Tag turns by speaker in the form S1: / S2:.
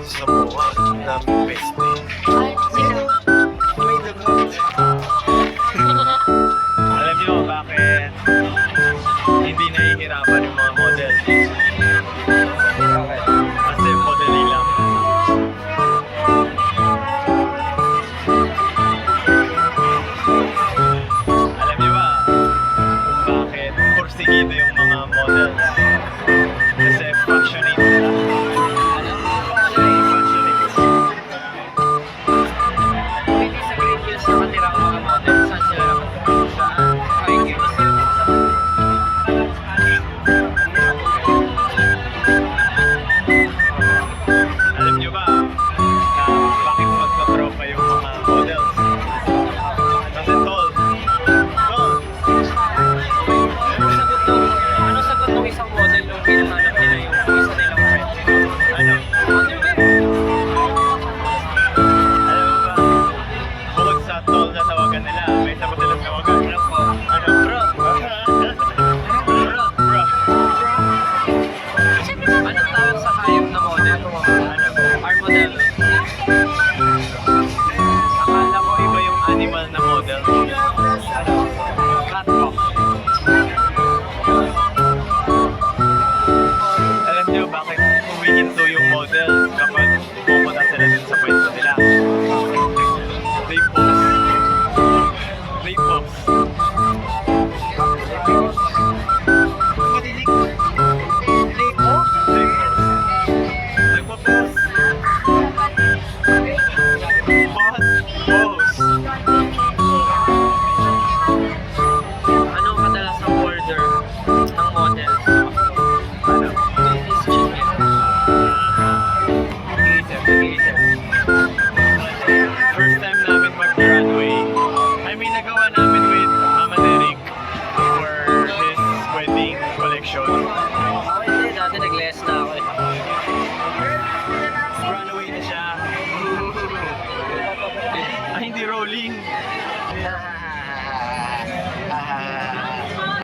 S1: sa mukha ng peste.
S2: Ay, sino?
S1: May dagat. Alam niyo bakit hindi nahihirapan yung mga model? Kasi modeli lang. Alam niyo ba kung bakit porsigido yung mga model? Kasi passionate sila. Passionate.
S3: Hindi sa Green Hills nakatira ang mga model. Saan sila nakatira? Saan? Green Hills.
S1: Alam niyo ba na bakit magka-tropa yung mga models? Kasi tall. Tall.
S3: Ano sagot ng isang model nung hinahanap nila yung isa nilang friend?
S1: Ano?
S3: Underwear.
S1: Alam mo ba? Bukod sa tall na tawagan nila, may isa pa silang tawagan.
S3: Ano po?
S1: Ano?
S3: Bro. Bro.
S1: Bro.
S3: Anong tawag sa hayop na model?
S1: Ano?
S3: Our model.
S1: Akala ko iba yung animal na model.
S3: Catwalk.
S1: Alam niyo bakit humihinto yung model kapag pumunta sila dun sa pwesto nila? They pose. They pose. They pose? They pose. Nagpo-pose. Pose.
S3: Anong kadalasang order ng model?
S1: Ano?
S3: Is chicken.
S1: Nag-iisip. First time namin mag-runway. I mean, nagawa namin with Derek for his wedding collection.
S3: Hindi, dati nag-less na ako eh.